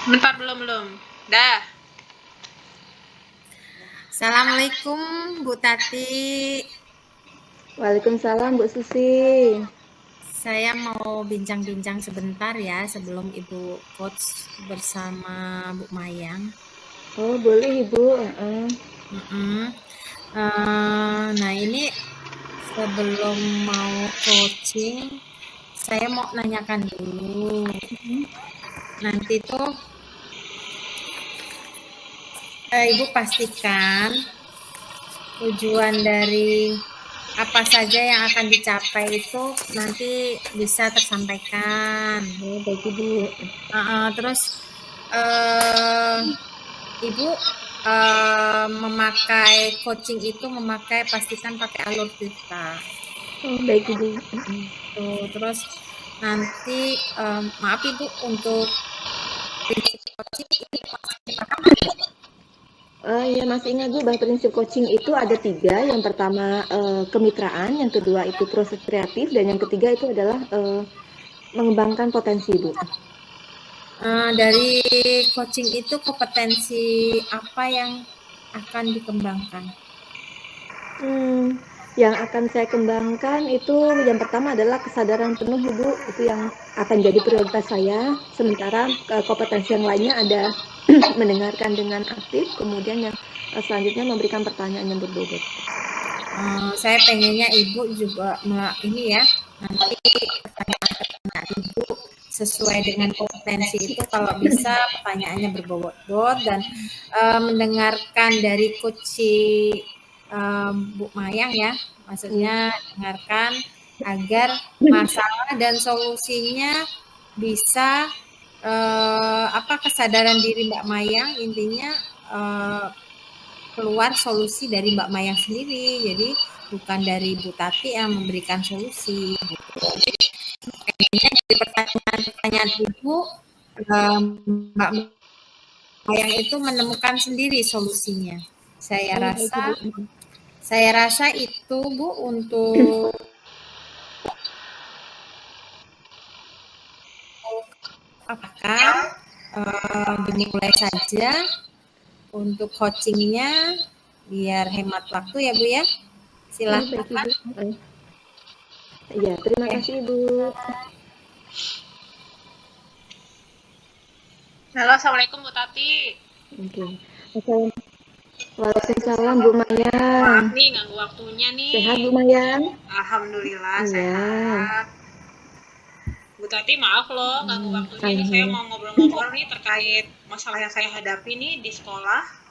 Bentar, belum. Dah. Assalamualaikum Bu Tati. Waalaikumsalam Bu Susi. Saya mau bincang-bincang sebentar ya sebelum Ibu coach bersama Bu Mayang. Oh boleh Ibu. Nah ini sebelum mau coaching, saya mau nanyakan dulu. Nanti tuh Ibu pastikan tujuan dari apa saja yang akan dicapai itu nanti bisa tersampaikan. Oh baik Ibu. Terus Ibu memakai coaching itu pastikan pakai alur kita. Oh baik Ibu. Tuh, terus nanti maaf Ibu untuk prinsip coaching ini Ya masih ingat Bu bahwa prinsip coaching itu ada 3. Yang pertama kemitraan, yang kedua itu proses kreatif, dan yang ketiga itu adalah mengembangkan potensi Bu. Dari coaching itu kompetensi apa yang akan dikembangkan? Yang akan saya kembangkan itu yang pertama adalah kesadaran penuh Ibu, itu yang akan jadi prioritas saya. Sementara kompetensi yang lainnya ada mendengarkan dengan aktif, kemudian yang selanjutnya memberikan pertanyaan yang berbobot. Saya pengennya Ibu juga ini ya, nanti pertanyaan Ibu sesuai dengan kompetensi itu kalau bisa pertanyaannya berbobot dan mendengarkan dari coach Bu Mayang ya, maksudnya dengarkan agar masalah dan solusinya bisa kesadaran diri Mbak Mayang, intinya keluar solusi dari Mbak Mayang sendiri, jadi bukan dari Bu Tati yang memberikan solusi gitu. Kayaknya dari pertanyaan Ibu Mbak Mayang itu menemukan sendiri solusinya. Saya rasa itu Bu untuk apakah dimulai saja untuk coachingnya biar hemat waktu ya Bu ya. Silakan. Ya, terima kasih Ibu. Halo, assalamualaikum Bu Tati. Oke. Waalaikumsalam Bu Mayang. Maaf nih ganggu waktunya nih. Sehat Bu Mayang? Alhamdulillah Iya. Sehat. Bu Tati maaf loh ganggu waktunya nih, saya mau ngobrol-ngobrol nih terkait masalah yang saya hadapi nih di sekolah.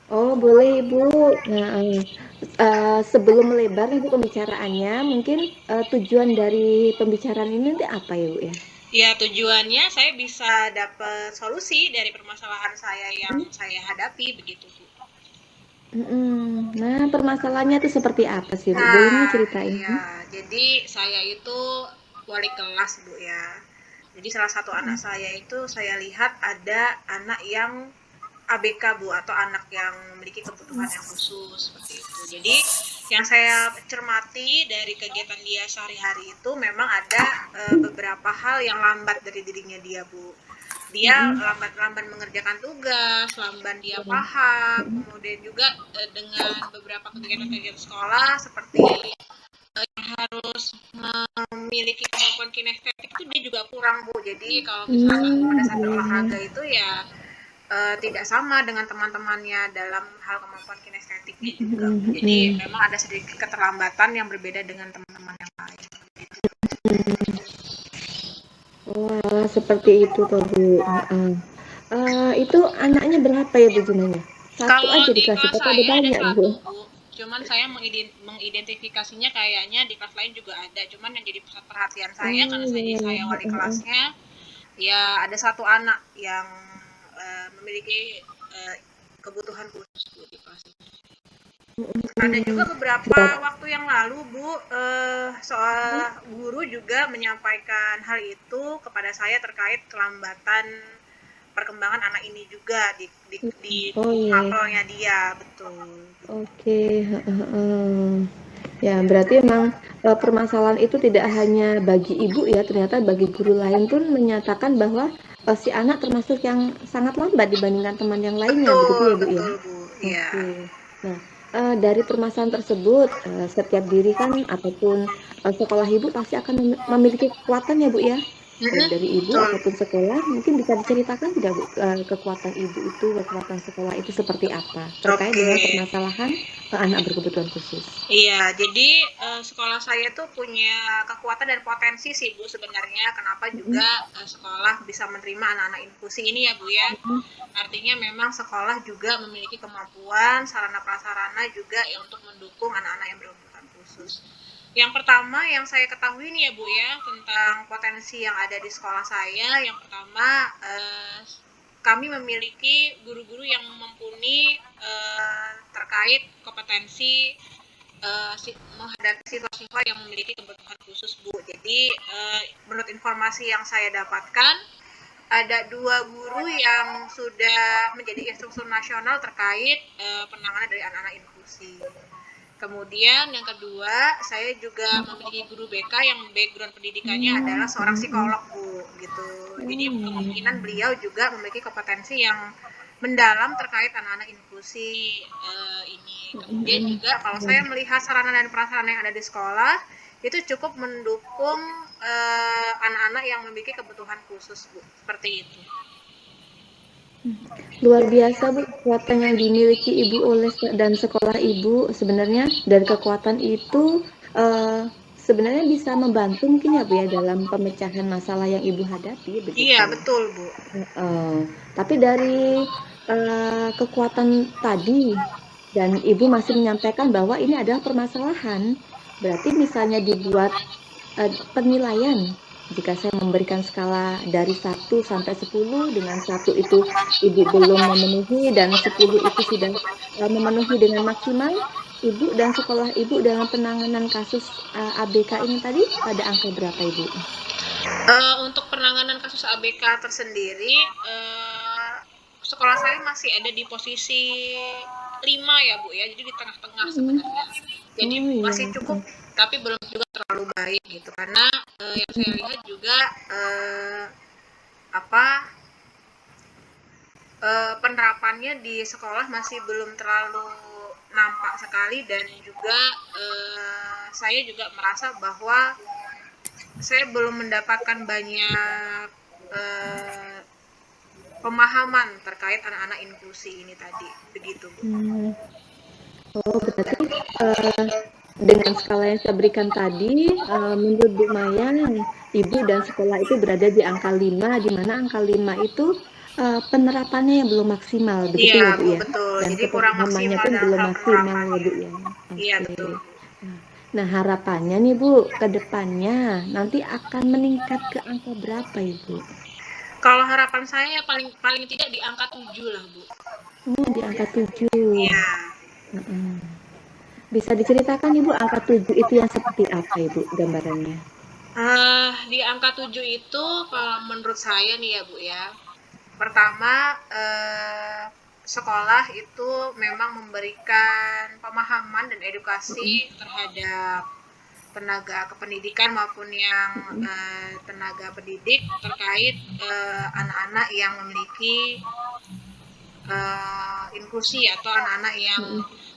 Oh boleh Ibu. Nah, sebelum melebar Ibu pembicaraannya, mungkin tujuan dari pembicaraan ini nanti apa ya Bu ya? Ya tujuannya saya bisa dapat solusi dari permasalahan saya yang saya hadapi begitu Bu. Nah permasalahannya itu seperti apa sih Bu? Boleh nih ceritain? Ya, jadi saya itu wali kelas Bu ya. Jadi salah satu anak saya itu saya lihat ada anak yang ABK Bu, atau anak yang memiliki kebutuhan yang khusus seperti itu. Jadi yang saya cermati dari kegiatan dia sehari-hari itu memang ada beberapa hal yang lambat dari dirinya dia Bu. Dia lambat mengerjakan tugas, lamban dia paham, kemudian juga dengan beberapa kegiatan-kegiatan sekolah seperti yang harus memiliki kemampuan kinestetik itu dia juga kurang Bu. Jadi kalau misalnya pada saat berolahraga itu ya tidak sama dengan teman-temannya dalam hal kemampuan kinestetiknya juga. Jadi memang ada sedikit keterlambatan yang berbeda dengan teman-teman yang lain. Wah seperti itu toh Bu. Itu anaknya berapa ya Bu jumlahnya? Satu aja di kelas itu ada banyak Bu. Cuman saya mengidentifikasinya kayaknya di kelas lain juga ada. Cuman yang jadi pusat perhatian saya karena saya wali kelasnya, ya ada satu anak yang memiliki kebutuhan khusus di kelas ini. Ada juga beberapa Sudah. waktu yang lalu, Bu, soal guru juga menyampaikan hal itu kepada saya terkait kelambatan perkembangan anak ini juga di Oh iya. mapelnya dia, betul. Oke. Ya, berarti memang permasalahan itu tidak hanya bagi ibu ya, ternyata bagi guru lain pun menyatakan bahwa si anak termasuk yang sangat lambat dibandingkan teman yang lainnya, begitu Betul, ya Bu ya? betul, Bu. Iya. Oke. Nah, dari permasalahan tersebut, setiap diri kan ataupun sekolah ibu pasti akan memiliki kekuatan ya Bu ya? Baik dari ibu Betul. ataupun sekolah, mungkin bisa diceritakan tidak Bu, kekuatan ibu itu, kekuatan sekolah itu seperti apa? Terkait Oke. dengan permasalahan anak berkebutuhan khusus. Iya, jadi sekolah saya tuh punya kekuatan dan potensi sih Bu sebenarnya. Kenapa juga sekolah bisa menerima anak-anak inklusi ini ya Bu ya. Artinya memang sekolah juga memiliki kemampuan, sarana prasarana juga ya untuk mendukung anak-anak yang berkebutuhan khusus. Yang pertama yang saya ketahui nih ya Bu ya tentang potensi yang ada di sekolah saya, yang pertama kami memiliki guru-guru yang mumpuni terkait kompetensi menghadapi siswa-siswa yang memiliki kebutuhan khusus Bu. Jadi menurut informasi yang saya dapatkan ada 2 guru yang sudah menjadi instruktur nasional terkait penanganan dari anak-anak inklusi. Kemudian yang kedua, saya juga memiliki guru BK yang background pendidikannya adalah seorang psikolog Bu, gitu. Jadi kemungkinan beliau juga memiliki kompetensi yang mendalam terkait anak-anak inklusi ini. Kemudian juga kalau saya melihat sarana dan prasarana yang ada di sekolah itu cukup mendukung anak-anak yang memiliki kebutuhan khusus Bu, seperti itu. Luar biasa Bu, kekuatan yang dimiliki Ibu oleh dan sekolah Ibu sebenarnya, dan kekuatan itu sebenarnya bisa membantu mungkin ya Bu ya dalam pemecahan masalah yang Ibu hadapi begitu. Iya, betul Bu. Tapi dari kekuatan tadi dan Ibu masih menyampaikan bahwa ini adalah permasalahan, berarti misalnya dibuat penilaian. Jika saya memberikan skala dari 1 sampai 10, dengan 1 itu Ibu belum memenuhi dan 10 itu sudah memenuhi dengan maksimal, Ibu dan sekolah Ibu dalam penanganan kasus ABK ini tadi pada angka berapa Ibu? Untuk penanganan kasus ABK tersendiri, sekolah saya masih ada di posisi 5 ya Bu ya, jadi di tengah-tengah sebenarnya. Jadi masih cukup, tapi belum juga terlalu baik gitu, karena yang saya lihat juga penerapannya di sekolah masih belum terlalu nampak sekali, dan juga saya juga merasa bahwa saya belum mendapatkan banyak pemahaman terkait anak-anak inklusi ini tadi, begitu Bu. Oh, berarti dengan skala yang saya berikan tadi, menurut Bu Maya, Ibu dan sekolah itu berada di angka 5, di mana angka 5 itu penerapannya yang belum maksimal, begitu ya Bu ya? Betul. Dan Jadi kurang pemahamannya maksimal pun dalam belum hal maksimal penerapan. ya Bu ya? Iya, betul. Nah, harapannya nih Bu, ke depannya nanti akan meningkat ke angka berapa Ibu? Kalau harapan saya paling tidak di angka 7 lah Bu. Di angka 7. Iya. Bisa diceritakan Ibu angka 7 itu yang seperti apa Ibu gambarannya? Di angka 7 itu kalau menurut saya nih ya Bu ya, pertama sekolah itu memang memberikan pemahaman dan edukasi terhadap tenaga kependidikan maupun yang tenaga pendidik terkait anak-anak yang memiliki inklusi atau anak-anak yang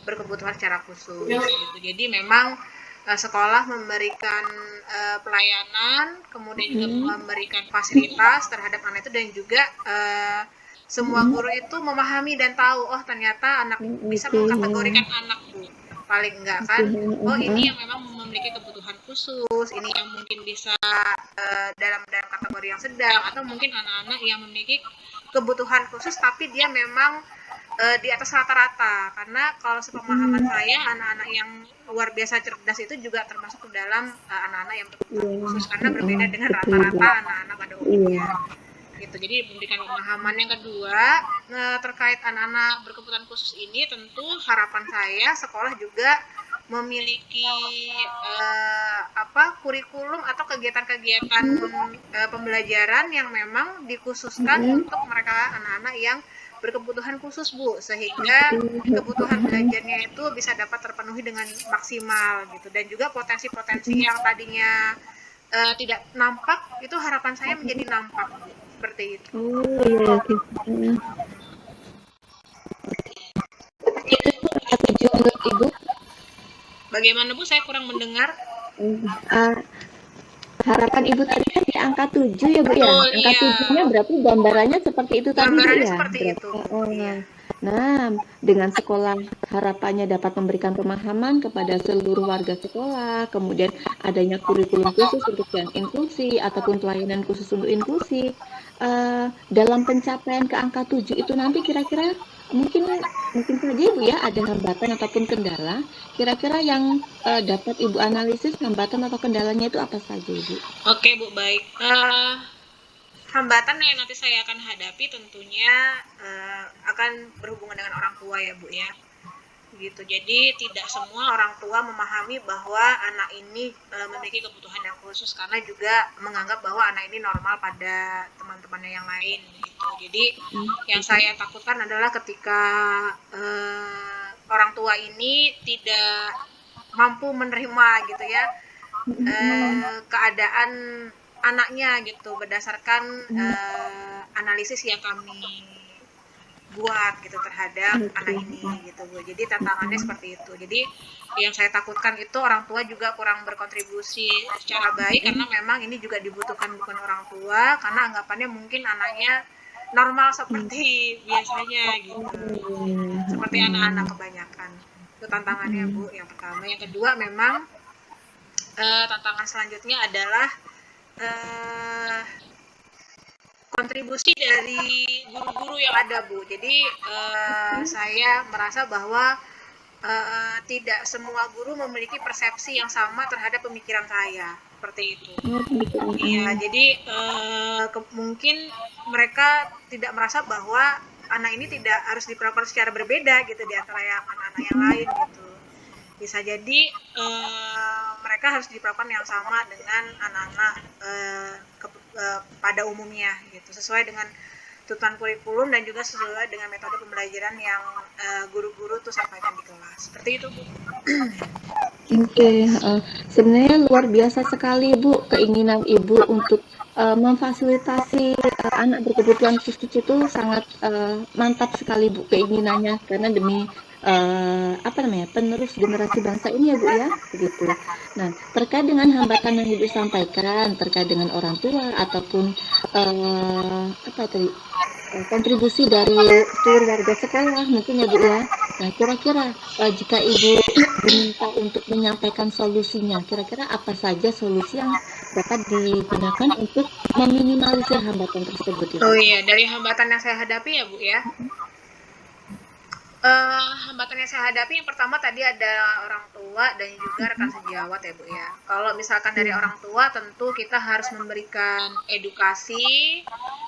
berkebutuhan secara khusus gitu. Jadi memang sekolah memberikan pelayanan, kemudian juga memberikan fasilitas terhadap anak itu, dan juga semua guru itu memahami dan tahu, oh ternyata anak bisa mengkategorikan anak Bu, paling enggak kan, oh ini yang memang memiliki kebutuhan khusus, ini yang mungkin bisa dalam kategori yang sedang, atau mungkin anak-anak yang memiliki kebutuhan khusus tapi dia memang di atas rata-rata, karena kalau sepemahaman saya anak-anak yang luar biasa cerdas itu juga termasuk ke dalam anak-anak yang berkebutuhan khusus, karena berbeda dengan rata-rata anak-anak pada umumnya. gitu. Jadi memberikan pemahaman. Yang kedua, terkait anak-anak berkebutuhan khusus ini, tentu harapan saya sekolah juga memiliki kurikulum atau kegiatan-kegiatan pembelajaran yang memang dikhususkan untuk mereka anak-anak yang berkebutuhan khusus, Bu, sehingga kebutuhan belajarnya itu bisa dapat terpenuhi dengan maksimal gitu. Dan juga potensi-potensi yang tadinya tidak nampak itu harapan saya menjadi nampak, Bu. Seperti itu. Oh iya, oke. Itu tujuh menurut Ibu. Bagaimana, Bu? Saya kurang mendengar. Harapan Ibu tadi kan di angka 7 ya, Bu ya. Betul, Angka iya. 7-nya berarti gambarannya seperti itu tadi, Bu Gambarannya ya. seperti itu, Bu. Iya. Nah, dengan sekolah harapannya dapat memberikan pemahaman kepada seluruh warga sekolah, kemudian adanya kurikulum khusus untuk yang inklusi ataupun pelayanan khusus untuk inklusi. Dalam pencapaian ke angka 7 itu nanti kira-kira mungkin saja Ibu ya ada hambatan ataupun kendala. Kira-kira yang dapat Ibu analisis hambatan atau kendalanya itu apa saja, Ibu? Oke, Bu, baik. Hambatan yang nanti saya akan hadapi tentunya akan berhubungan dengan orang tua ya, Bu ya. Gitu. Jadi tidak semua orang tua memahami bahwa anak ini memiliki kebutuhan yang khusus, karena juga menganggap bahwa anak ini normal pada teman-temannya yang lain gitu. Jadi yang saya takutkan adalah ketika orang tua ini tidak mampu menerima gitu ya keadaan anaknya gitu berdasarkan analisis yang kami buat gitu terhadap anak ini gitu, Bu. Jadi tantangannya seperti itu. Jadi yang saya takutkan itu orang tua juga kurang berkontribusi secara baik, karena memang ini juga dibutuhkan bukan orang tua, karena anggapannya mungkin anaknya normal seperti biasanya gitu. Seperti anak-anak kebanyakan. Itu tantangannya, Bu, yang pertama. Yang kedua memang tantangan selanjutnya adalah kontribusi dari guru-guru yang ada, Bu. Jadi saya merasa bahwa tidak semua guru memiliki persepsi yang sama terhadap pemikiran saya, seperti itu. Iya, jadi mungkin mereka tidak merasa bahwa anak ini tidak harus diperlakukan secara berbeda gitu di antara yang anak-anak yang lain gitu. Bisa jadi mereka harus diperlakukan yang sama dengan anak-anak pada umumnya gitu, sesuai dengan tuntutan kurikulum dan juga sesuai dengan metode pembelajaran yang guru-guru tuh sampaikan di kelas. Seperti itu, Bu. Oke, sebenarnya luar biasa sekali, Bu, keinginan Ibu untuk memfasilitasi anak berkebutuhan khusus itu sangat mantap sekali, Bu, keinginannya, karena demi penerus generasi bangsa ini ya, Bu ya, begitu. Nah, terkait dengan hambatan yang Ibu sampaikan terkait dengan orang tua ataupun kontribusi dari seluruh warga sekolah mungkin ya, Bu ya. Nah, kira-kira jika Ibu diminta untuk menyampaikan solusinya, kira-kira apa saja solusi yang dapat digunakan untuk meminimalisir hambatan tersebut, Ibu? Oh iya, dari hambatan yang saya hadapi ya, Bu ya. Hambatan yang saya hadapi yang pertama tadi ada orang tua dan juga rekan sejawat ya, Bu ya. Kalau misalkan dari orang tua tentu kita harus memberikan edukasi,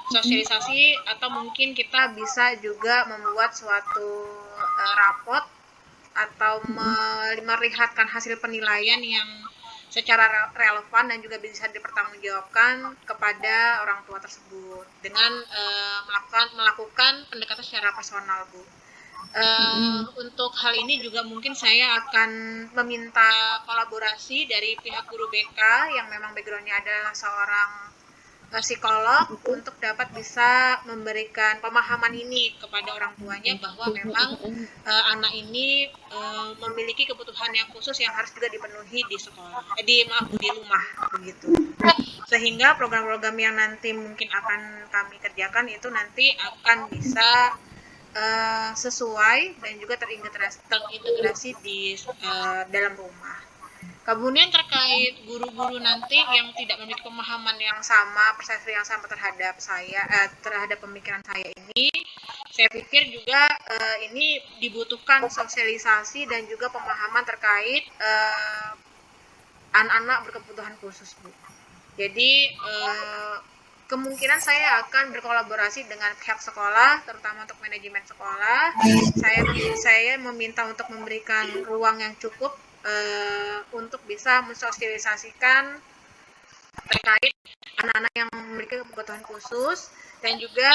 sosialisasi, atau mungkin kita bisa juga membuat suatu rapot atau melihatkan hasil penilaian yang secara relevan dan juga bisa dipertanggungjawabkan kepada orang tua tersebut dengan melakukan pendekatan secara personal, Bu. Untuk hal ini juga mungkin saya akan meminta kolaborasi dari pihak guru BK yang memang backgroundnya adalah seorang psikolog untuk dapat bisa memberikan pemahaman ini kepada orang tuanya bahwa memang anak ini memiliki kebutuhan yang khusus yang harus juga dipenuhi di sekolah, di rumah begitu. Sehingga program-program yang nanti mungkin akan kami kerjakan itu nanti akan bisa sesuai dan juga terintegrasi di dalam rumah. Kemudian terkait guru-guru nanti yang tidak memiliki pemahaman yang sama, persepsi yang sama terhadap terhadap pemikiran saya ini, saya pikir juga ini dibutuhkan sosialisasi dan juga pemahaman terkait anak-anak berkebutuhan khusus, Bu. Jadi kemungkinan saya akan berkolaborasi dengan pihak sekolah, terutama untuk manajemen sekolah. Saya meminta untuk memberikan ruang yang cukup untuk bisa mensosialisasikan terkait anak-anak yang memiliki kebutuhan khusus, dan juga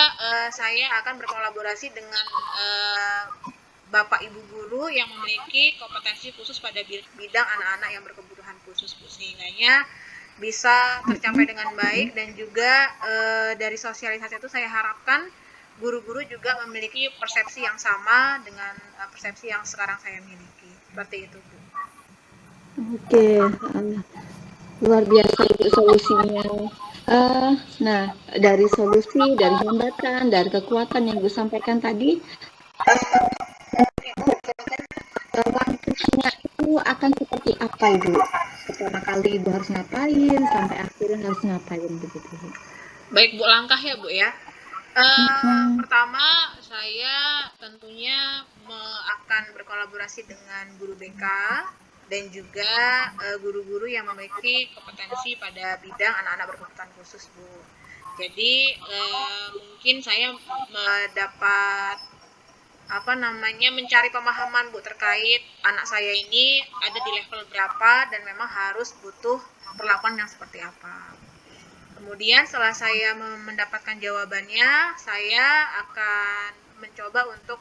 saya akan berkolaborasi dengan Bapak Ibu guru yang memiliki kompetensi khusus pada bidang anak-anak yang berkebutuhan khusus, Bu, sehingganya bisa tercapai dengan baik. Dan juga dari sosialisasi itu saya harapkan guru-guru juga memiliki persepsi yang sama dengan persepsi yang sekarang saya miliki. Seperti itu, Bu. Oke, luar biasa itu solusinya. Nah, dari solusi, dari hambatan, dari kekuatan yang Ibu sampaikan tadi, langkahnya itu akan seperti apa, Ibu? Pertama kali Ibu harus ngapain, sampai akhirnya harus ngapain begitu, Bu? Baik, Bu, langkah ya, Bu, ya. Pertama, saya tentunya akan berkolaborasi dengan guru BK dan juga guru-guru yang memiliki kompetensi pada bidang anak-anak berkebutuhan khusus, Bu. Jadi mungkin saya mendapat mencari pemahaman, Bu, terkait anak saya ini ada di level berapa dan memang harus butuh perlakuan yang seperti apa. Kemudian setelah saya mendapatkan jawabannya, saya akan mencoba untuk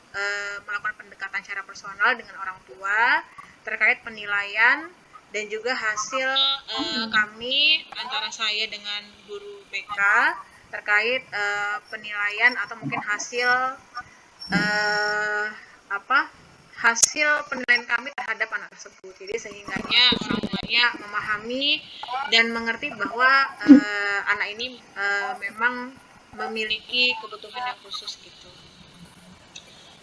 melakukan pendekatan secara personal dengan orang tua terkait penilaian dan juga hasil kami antara saya dengan guru BK terkait penilaian atau mungkin hasil hasil penilaian kami terhadap anak tersebut. Jadi sehingganya orang tuanya memahami dan mengerti bahwa anak ini memang memiliki kebutuhan yang khusus gitu.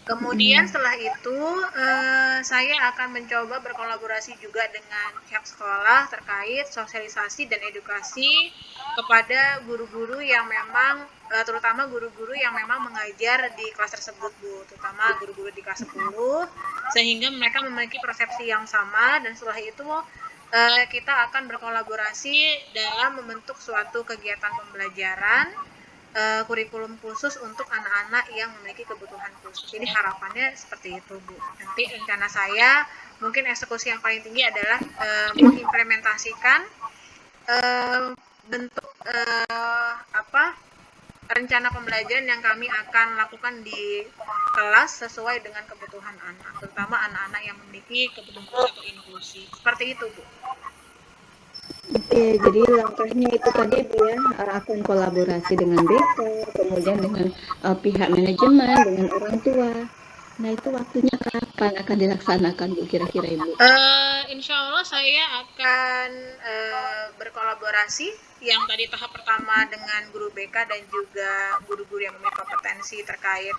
Kemudian setelah itu saya akan mencoba berkolaborasi juga dengan pihak sekolah terkait sosialisasi dan edukasi kepada guru-guru yang memang terutama guru-guru yang memang mengajar di kelas tersebut, Bu, terutama guru-guru di kelas 10, sehingga mereka memiliki persepsi yang sama. Dan setelah itu kita akan berkolaborasi dalam membentuk suatu kegiatan pembelajaran kurikulum khusus untuk anak-anak yang memiliki kebutuhan khusus. Jadi harapannya seperti itu, Bu. Nanti rencana saya mungkin eksekusi yang paling tinggi adalah mengimplementasikan bentuk rencana pembelajaran yang kami akan lakukan di kelas sesuai dengan kebutuhan anak, terutama anak-anak yang memiliki kebutuhan khusus atau inklusi. Seperti itu, Bu. Oke, jadi langkahnya itu tadi, Bu, ya, akan kolaborasi dengan BK, kemudian dengan pihak manajemen, dengan orang tua. Nah, itu waktunya kapan akan dilaksanakan, Bu, kira-kira, Ibu? Insya Allah saya akan berkolaborasi yang tadi tahap pertama dengan guru BK dan juga guru-guru yang memiliki kompetensi terkait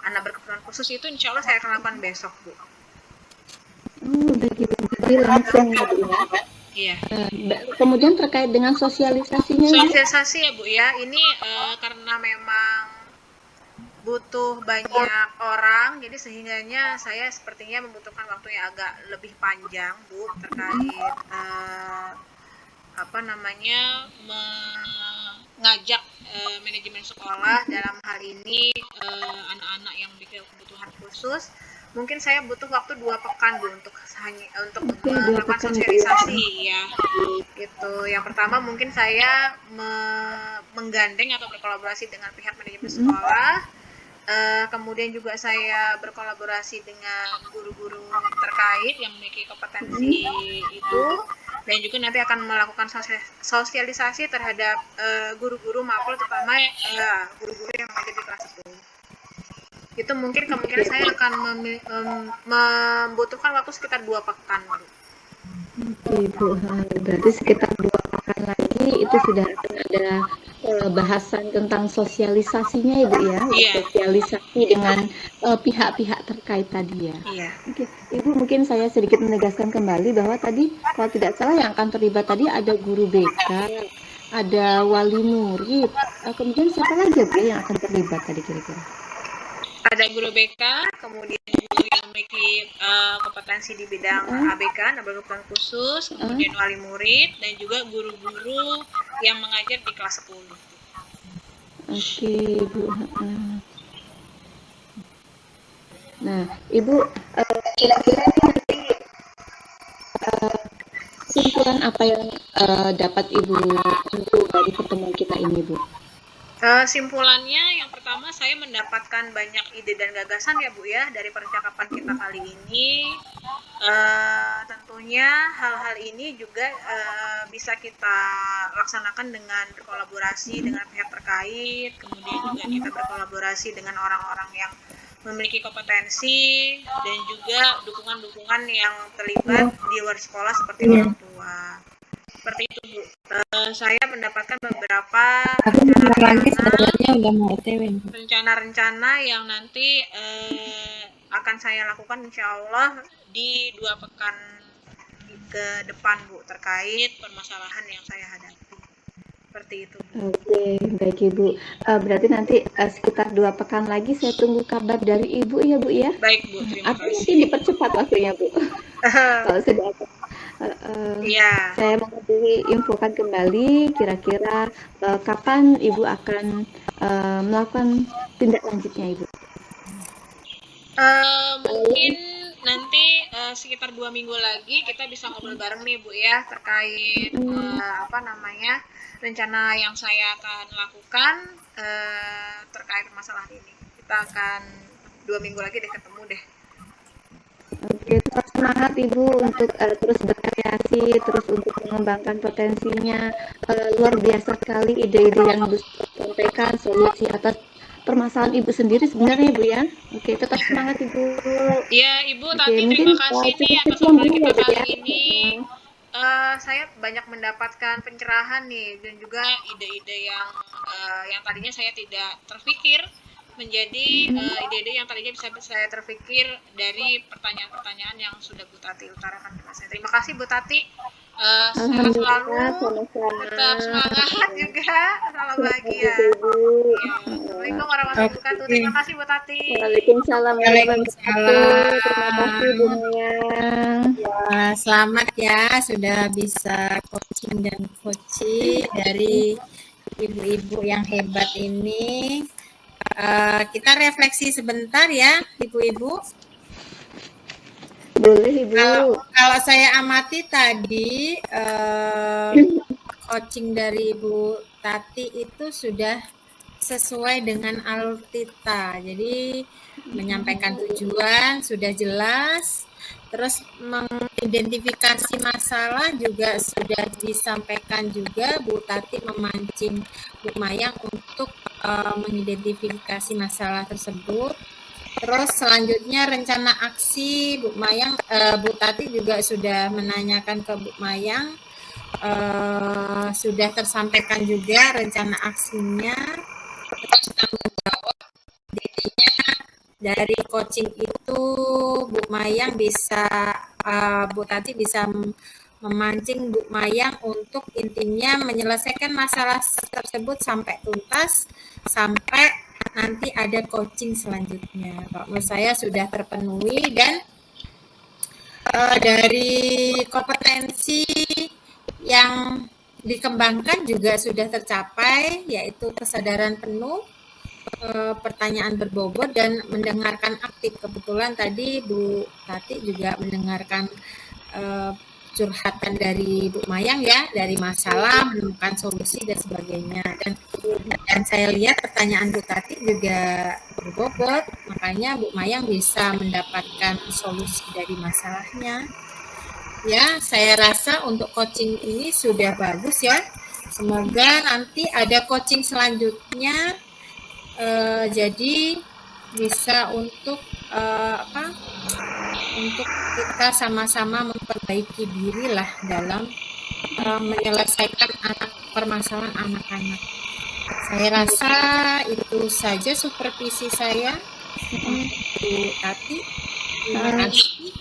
anak berkebutuhan khusus itu insya Allah saya akan lakukan besok, Bu. Udah gitu, jadi langsung ya, Bu, ya? Iya. Kemudian terkait dengan sosialisasinya, sosialisasi ya, Bu, ya, ini karena memang butuh banyak orang, jadi sehingganya saya sepertinya membutuhkan waktu yang agak lebih panjang, Bu, terkait mengajak manajemen sekolah dalam hal ini anak-anak yang memiliki kebutuhan khusus. Mungkin saya butuh waktu 2 pekan, Bu, untuk melakukan sosialisasi ya. Gitu. Yang pertama mungkin saya menggandeng atau berkolaborasi dengan pihak manajemen sekolah. Kemudian juga saya berkolaborasi dengan guru-guru terkait yang memiliki kompetensi itu, dan juga nanti akan melakukan sosialisasi terhadap guru-guru mapel, terutama guru-guru yang mengajar di kelas 10. Itu mungkin kemungkinan saya akan membutuhkan waktu sekitar 2 pekan. Oke, Bu. Berarti sekitar 2 pekan lagi itu sudah akan ada bahasan tentang sosialisasinya, Ibu, ya? Iya. Sosialisasi dengan pihak-pihak terkait tadi, ya? Iya. Oke, Ibu, mungkin saya sedikit menegaskan kembali bahwa tadi kalau tidak salah yang akan terlibat tadi ada guru BK, ada wali murid, kemudian siapa lagi, Bu, yang akan terlibat tadi kira-kira? Ada guru BK, kemudian guru yang memiliki kompetensi di bidang ABK, anak berkebutuhan khusus, kemudian wali murid, dan juga guru-guru yang mengajar di kelas 10. Oke, Ibu. Nah, Ibu, kira-kira nanti kesimpulan apa yang dapat Ibu ambil dari pertemuan kita ini, Bu? Simpulannya yang pertama saya mendapatkan banyak ide dan gagasan ya Bu ya dari percakapan kita kali ini. Tentunya hal-hal ini juga bisa kita laksanakan dengan berkolaborasi dengan pihak terkait, kemudian juga kita berkolaborasi dengan orang-orang yang memiliki kompetensi dan juga dukungan-dukungan yang terlibat di luar sekolah seperti orang tua. Seperti itu Bu. Saya mendapatkan beberapa rencana-rencana yang nanti akan saya lakukan insya Allah di 2 pekan ke depan Bu terkait permasalahan yang saya hadapi. Seperti itu Bu. Oke, baik Ibu. Berarti nanti sekitar 2 pekan lagi saya tunggu kabar dari Ibu ya Bu ya. Baik Bu, terima Atau kasih. mungkin dipercepat waktunya Bu. Kalau sudah ada. Saya mau diinfokan kembali kira-kira kapan Ibu akan melakukan tindak lanjutnya Ibu. Mungkin nanti sekitar 2 minggu lagi kita bisa ngobrol bareng nih Bu ya terkait rencana yang saya akan lakukan terkait masalah ini. Kita akan 2 minggu lagi deh ketemu deh. Oke, tetap semangat Ibu untuk terus berkreasi, terus untuk mengembangkan potensinya. Luar biasa sekali ide-ide yang Ibu sampaikan, solusi atas permasalahan Ibu sendiri sebenarnya Ibu ya. Oke, tetap semangat Ibu. Iya Ibu, Tati terima kasih nih atas obrolan kita kali ini. Saya banyak mendapatkan pencerahan nih dan juga ide-ide yang tadinya saya tidak terpikir menjadi ide-ide yang tadinya bisa saya terpikir dari pertanyaan-pertanyaan yang sudah Bu Tati utarakan kepada saya. Terima kasih Bu Tati. Sehat selalu, tetap semangat juga, salam bahagia. Ya. Assalamualaikum warahmatullahi wabarakatuh. Terima kasih Bu Tati. Waalaikumsalam warahmatullahi wabarakatuh. Terima kasih Bu Mayang. Ya, selamat ya sudah bisa coaching dan coaching dari ibu-ibu yang hebat ini. Kita refleksi sebentar ya, ibu-ibu. Boleh Ibu. Kalau saya amati tadi coaching dari Ibu Tati itu sudah sesuai dengan alur kita. Jadi menyampaikan tujuan sudah jelas, terus mengidentifikasi masalah juga sudah disampaikan juga. Bu Tati memancing Bu Mayang untuk mengidentifikasi masalah tersebut. Terus selanjutnya rencana aksi Bu Mayang, Bu Tati juga sudah menanyakan ke Bu Mayang, sudah tersampaikan juga rencana aksinya. Terus tanggung jawab dirinya dari coaching itu Bu Mayang bisa, Bu Tati bisa memancing Bu Mayang untuk intinya menyelesaikan masalah tersebut sampai tuntas, sampai nanti ada coaching selanjutnya. Kalau menurut saya sudah terpenuhi dan dari kompetensi yang dikembangkan juga sudah tercapai, yaitu kesadaran penuh, pertanyaan berbobot dan mendengarkan aktif. Kebetulan tadi Bu Tati juga mendengarkan curhatan dari Bu Mayang ya, dari masalah, menemukan solusi dan sebagainya. Dan saya lihat pertanyaan Bu Tati juga berbobot, makanya Bu Mayang bisa mendapatkan solusi dari masalahnya. Ya, saya rasa untuk coaching ini sudah bagus ya. Semoga nanti ada coaching selanjutnya, jadi bisa untuk untuk kita sama-sama memperbaiki diri lah dalam menyelesaikan permasalahan anak-anak. Saya rasa itu saja supervisi saya, Bu Tati. Terima kasih.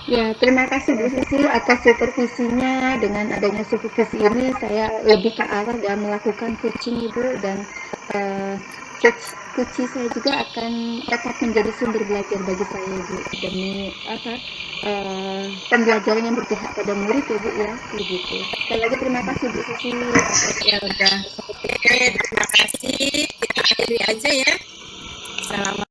Ya, terima kasih Bu Susi atas supervisinya. Dengan adanya supervisi ini, saya lebih ke arah dan melakukan coaching Ibu, dan coaching saya juga akan tetap menjadi sumber belajar bagi saya Ibu, demi pembelajaran yang berpihak pada murid ya Bu ya, begitu. Sekali lagi terima kasih Bu Susi. Ya udah. Oke, terima kasih. kasih. Kita akhiri aja ya. Assalamualaikum.